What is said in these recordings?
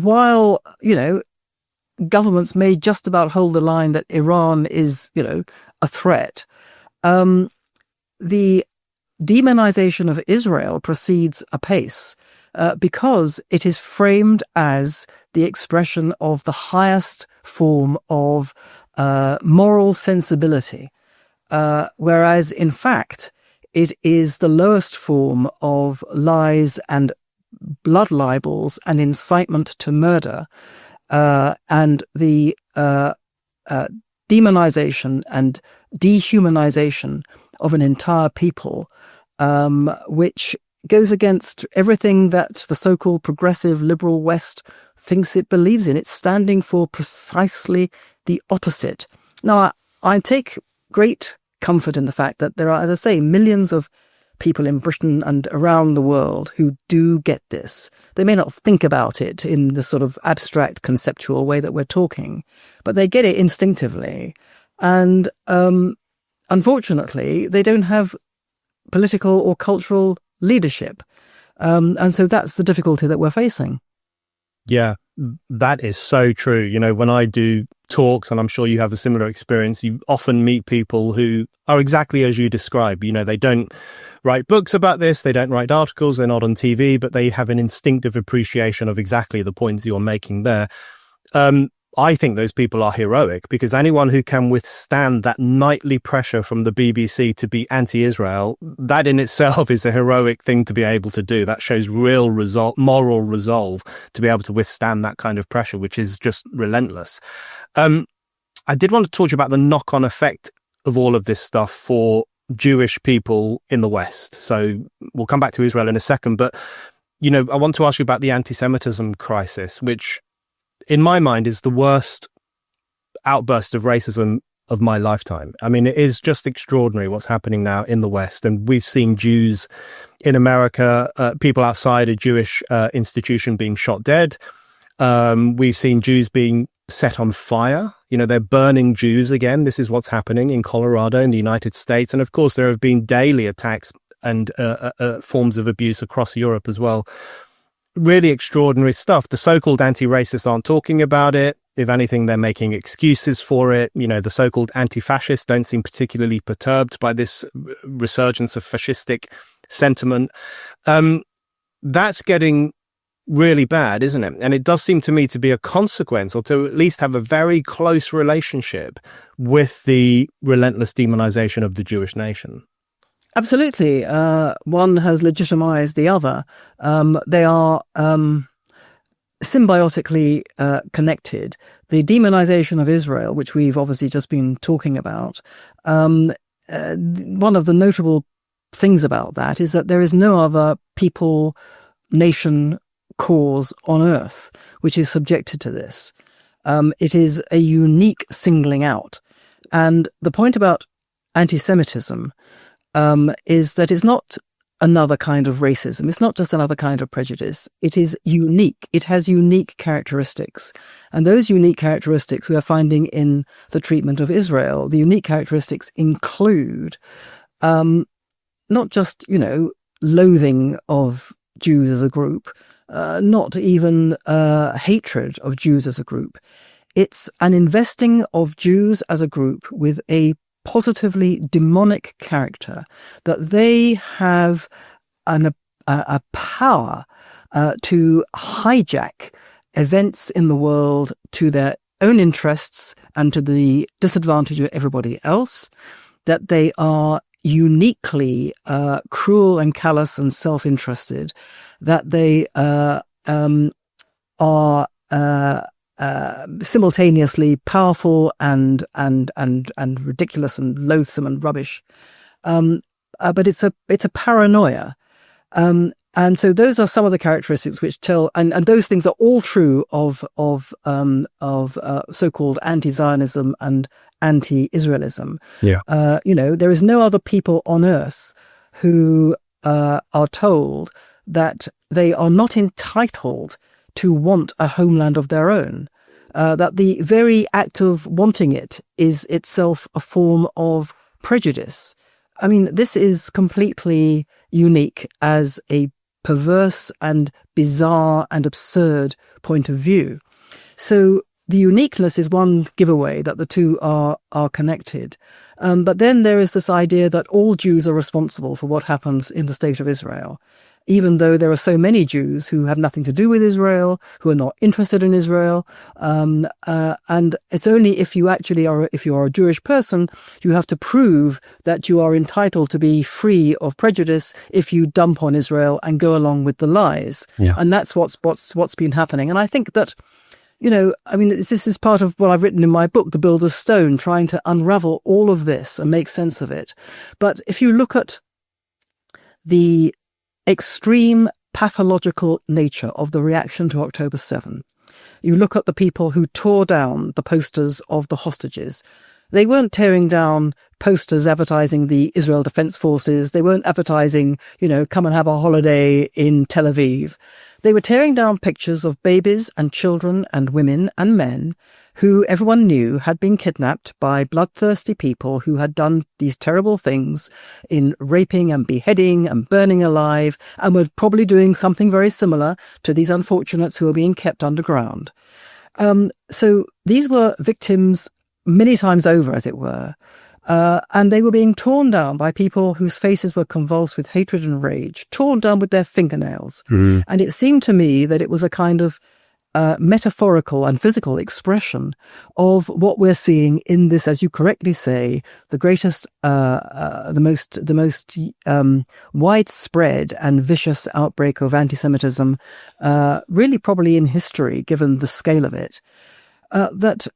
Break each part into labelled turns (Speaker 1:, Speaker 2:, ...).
Speaker 1: while, governments may just about hold the line that Iran is, a threat, the demonization of Israel proceeds apace because it is framed as the expression of the highest form of moral sensibility, whereas in fact it is the lowest form of lies and blood libels and incitement to murder, and the demonization and dehumanization of an entire people, which goes against everything that the so-called progressive liberal West thinks it believes in. It's standing for precisely the opposite. Now, I take great comfort in the fact that there are, as I say, millions of people in Britain and around the world who do get this. They may not think about it in the sort of abstract conceptual way that we're talking, but they get it instinctively. And unfortunately, they don't have political or cultural leadership. And so that's the difficulty that we're facing.
Speaker 2: Yeah, that is so true. When I do talks, and I'm sure you have a similar experience, you often meet people who are exactly as you describe. They don't write books about this, they don't write articles, they're not on TV, but they have an instinctive appreciation of exactly the points you're making there. I think those people are heroic, because anyone who can withstand that nightly pressure from the BBC to be anti-Israel, that in itself is a heroic thing to be able to do. That shows real moral resolve to be able to withstand that kind of pressure, which is just relentless. I did want to talk to you about the knock-on effect of all of this stuff for Jewish people in the West. So we'll come back to Israel in a second, but, I want to ask you about the anti-Semitism crisis, which in my mind is the worst outburst of racism of my lifetime. I mean, it is just extraordinary what's happening now in the West. And we've seen Jews in America, people outside a Jewish institution being shot dead. We've seen Jews being set on fire. They're burning Jews again. This is what's happening in Colorado, in the United States. And of course, there have been daily attacks and forms of abuse across Europe as well. Really extraordinary stuff. The so-called anti-racists aren't talking about it. If anything, they're making excuses for it. The so-called anti-fascists don't seem particularly perturbed by this resurgence of fascistic sentiment. That's getting really bad, isn't it? And it does seem to me to be a consequence, or to at least have a very close relationship with the relentless demonization of the Jewish nation.
Speaker 1: Absolutely. One has legitimized the other. They are symbiotically connected. The demonization of Israel, which we've obviously just been talking about, one of the notable things about that is that there is no other people, nation, cause on earth which is subjected to this. It is a unique singling out. And the point about anti-Semitism is that it's not another kind of racism. It's not just another kind of prejudice. It is unique. It has unique characteristics. And those unique characteristics we are finding in the treatment of Israel. The unique characteristics include not just, loathing of Jews as a group, not even hatred of Jews as a group. It's an investing of Jews as a group with a positively demonic character, that they have a power to hijack events in the world to their own interests and to the disadvantage of everybody else, that they are uniquely cruel and callous and self-interested, that they are simultaneously powerful and ridiculous and loathsome and rubbish, but it's a paranoia, and so those are some of the characteristics which tell, and those things are all true of so-called anti-Zionism and anti-Israelism.
Speaker 2: Yeah,
Speaker 1: there is no other people on earth who are told that they are not entitled to want a homeland of their own, that the very act of wanting it is itself a form of prejudice. I mean, this is completely unique as a perverse and bizarre and absurd point of view. So the uniqueness is one giveaway that the two are connected. But then there is this idea that all Jews are responsible for what happens in the state of Israel, even though there are so many Jews who have nothing to do with Israel, who are not interested in Israel. And it's only if you are a Jewish person, you have to prove that you are entitled to be free of prejudice if you dump on Israel and go along with the lies.
Speaker 2: Yeah.
Speaker 1: And that's what's been happening. And I think that, this is part of what I've written in my book, The Builder's Stone, trying to unravel all of this and make sense of it. But if you look at the extreme pathological nature of the reaction to October 7, you look at the people who tore down the posters of the hostages. They weren't tearing down posters advertising the Israel Defense Forces. They weren't advertising, come and have a holiday in Tel Aviv. They were tearing down pictures of babies and children and women and men who everyone knew had been kidnapped by bloodthirsty people who had done these terrible things in raping and beheading and burning alive, and were probably doing something very similar to these unfortunates who are being kept underground. So these were victims many times over, as it were. And they were being torn down by people whose faces were convulsed with hatred and rage, torn down with their fingernails. Mm. And it seemed to me that it was a kind of metaphorical and physical expression of what we're seeing in this, as you correctly say, the greatest, the most widespread and vicious outbreak of anti-Semitism, really probably in history, given the scale of it. That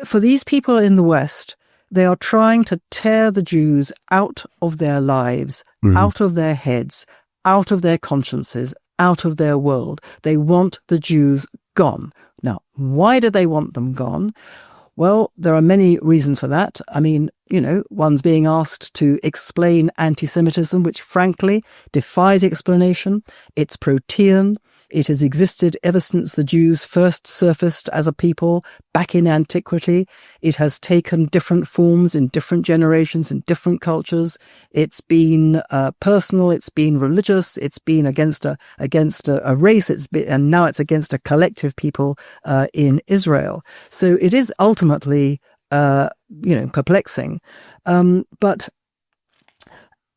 Speaker 1: for these people in the West, they are trying to tear the Jews out of their lives, out of their heads, out of their consciences, out of their world. They want the Jews gone. Now, why do they want them gone? Well, there are many reasons for that. I mean, one's being asked to explain anti-Semitism, which frankly defies explanation. It's protean. It has existed ever since the Jews first surfaced as a people back in antiquity. It has taken different forms in different generations, in different cultures. It's been personal. It's been religious. It's been against a race. And now it's against a collective people in Israel. So it is ultimately, perplexing. But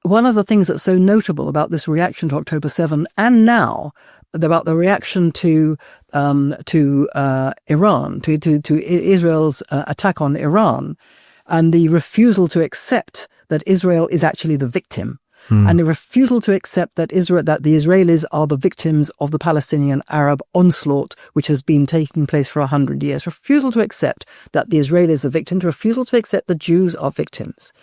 Speaker 1: one of the things that's so notable about this reaction to October 7 and now about the reaction to Iran, to Israel's attack on Iran, and the refusal to accept that Israel is actually the victim, and the refusal to accept that the Israelis are the victims of the Palestinian Arab onslaught, which has been taking place for 100 years. Refusal to accept that the Israelis are victims. Refusal to accept the Jews are victims.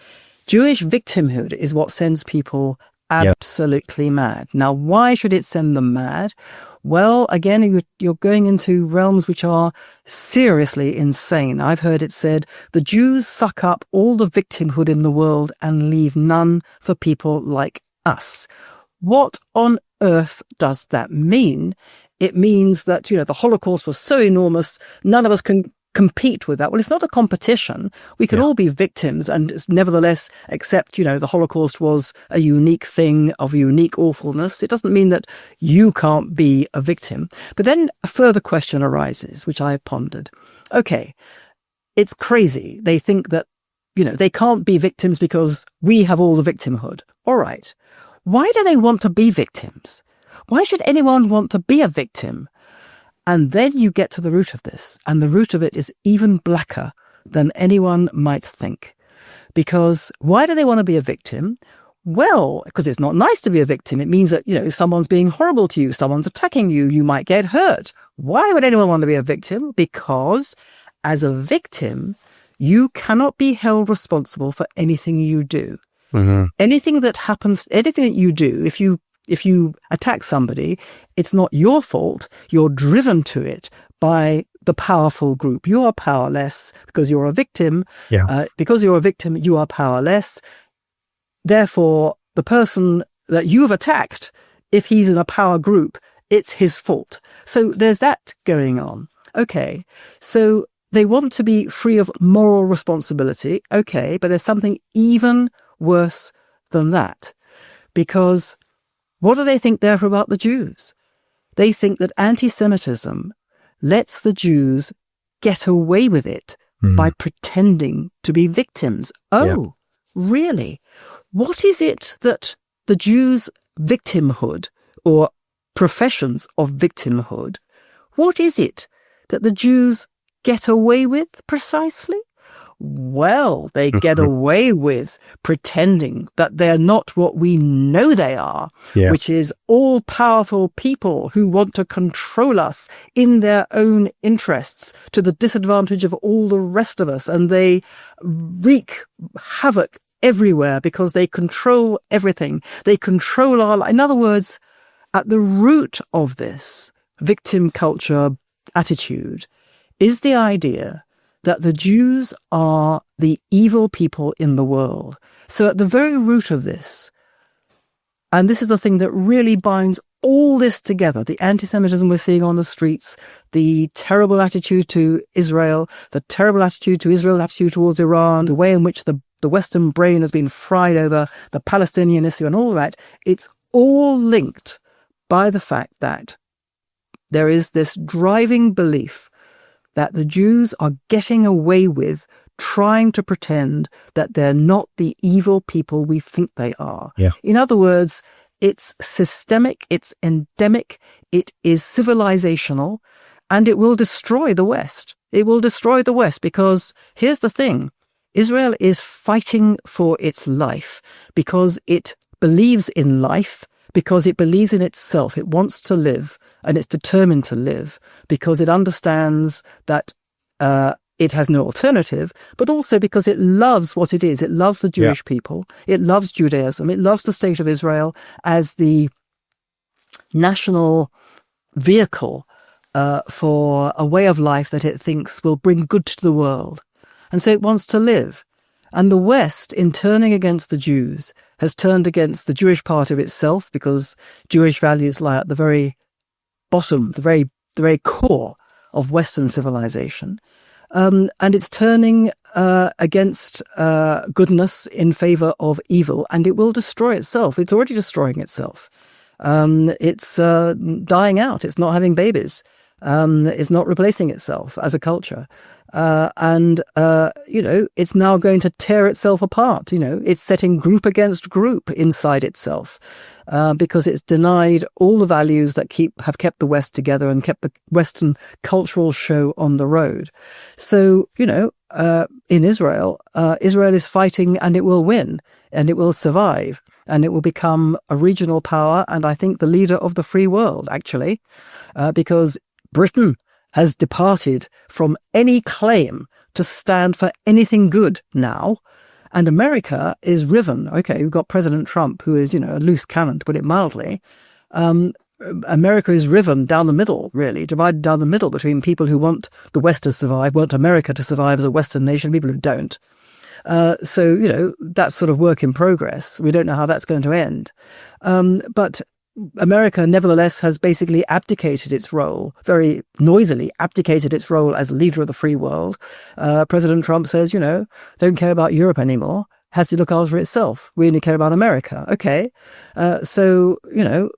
Speaker 1: Jewish victimhood is what sends people absolutely mad. Now, why should it send them mad? Well, again, you're going into realms which are seriously insane. I've heard it said, the Jews suck up all the victimhood in the world and leave none for people like us. What on earth does that mean? It means that, the Holocaust was so enormous, none of us can compete with that. Well, it's not a competition. We can all be victims and nevertheless accept, the Holocaust was a unique thing of unique awfulness. It doesn't mean that you can't be a victim. But then a further question arises, which I have pondered. Okay, it's crazy. They think that, they can't be victims because we have all the victimhood. All right. Why do they want to be victims? Why should anyone want to be a victim? And then you get to the root of this, and the root of it is even blacker than anyone might think. Because why do they want to be a victim? Well, because it's not nice to be a victim. It means that, someone's being horrible to you, someone's attacking you, you might get hurt. Why would anyone want to be a victim? Because as a victim, you cannot be held responsible for anything you do. Mm-hmm. Anything that happens, anything that you do, if you attack somebody, it's not your fault. You're driven to it by the powerful group. You are powerless because you're a victim. Because you're a victim, you are powerless. Therefore, the person that you've attacked, if he's in a power group, it's his fault. So there's that going on. Okay, so they want to be free of moral responsibility. Okay, but there's something even worse than that. Because What do they think, therefore, about the Jews? They think that anti-Semitism lets the Jews get away with it by pretending to be victims. Oh, really? What is it that the Jews' victimhood or professions of victimhood, what is it that the Jews get away with precisely? Well, they get away with pretending that they're not what we know they are, which is all-powerful people who want to control us in their own interests to the disadvantage of all the rest of us. And they wreak havoc everywhere because they control everything. They control our life. In other words, at the root of this victim culture attitude is the idea that the Jews are the evil people in the world. So at the very root of this, and this is the thing that really binds all this together, the anti-Semitism we're seeing on the streets, the terrible attitude to Israel, the terrible attitude to Israel, attitude towards Iran, the way in which the Western brain has been fried over the Palestinian issue and all that, it's all linked by the fact that there is this driving belief that the Jews are getting away with trying to pretend that they're not the evil people we think they are. In other words, it's systemic, it's endemic, it is civilizational, and it will destroy the West. It will destroy the West because here's the thing. Israel is fighting for its life because it believes in life, because it believes in itself. It wants to live, and it's determined to live because it understands that it has no alternative, but also because it loves what it is. It loves the Jewish people. It loves Judaism. It loves the state of Israel as the national vehicle for a way of life that it thinks will bring good to the world. And so it wants to live. And the West, in turning against the Jews, has turned against the Jewish part of itself because Jewish values lie at the very bottom, the very core of Western civilization. And it's turning against goodness in favor of evil, and it will destroy itself. It's already destroying itself. It's dying out. It's not having babies. It's not replacing itself as a culture. It's now going to tear itself apart. It's setting group against group inside itself. Because it's denied all the values that have kept the West together and kept the Western cultural show on the road. So, in Israel, Israel is fighting and it will win and it will survive and it will become a regional power. And I think the leader of the free world, actually, because Britain has departed from any claim to stand for anything good now. And America is riven. Okay, we've got President Trump, who is, a loose cannon, to put it mildly. America is riven down the middle, really, divided down the middle between people who want the West to survive, want America to survive as a Western nation, people who don't. So, that's sort of work in progress. We don't know how that's going to end. But America, nevertheless, has basically abdicated its role, very noisily abdicated its role as leader of the free world. President Trump says, don't care about Europe anymore, has to look after itself. We only care about America. Okay. So,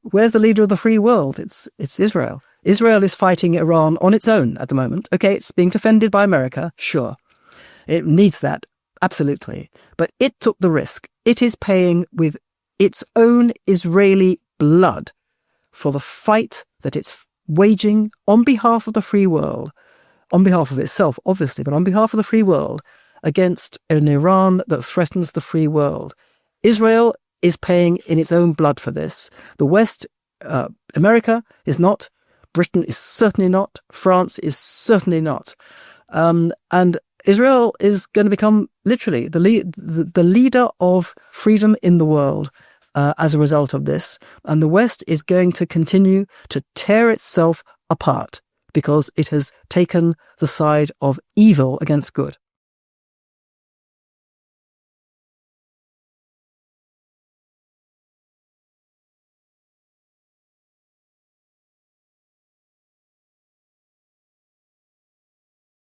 Speaker 1: where's the leader of the free world? It's Israel. Israel is fighting Iran on its own at the moment. Okay, it's being defended by America. Sure. It needs that. Absolutely. But it took the risk. It is paying with its own Israeli blood for the fight that it's waging on behalf of the free world, on behalf of itself, obviously, but on behalf of the free world, against an Iran that threatens the free world. Israel is paying in its own blood for this. The West, America is not, Britain is certainly not, France is certainly not. And Israel is going to become literally the leader of freedom in the world. As a result of this, and the West is going to continue to tear itself apart because it has taken the side of evil against good.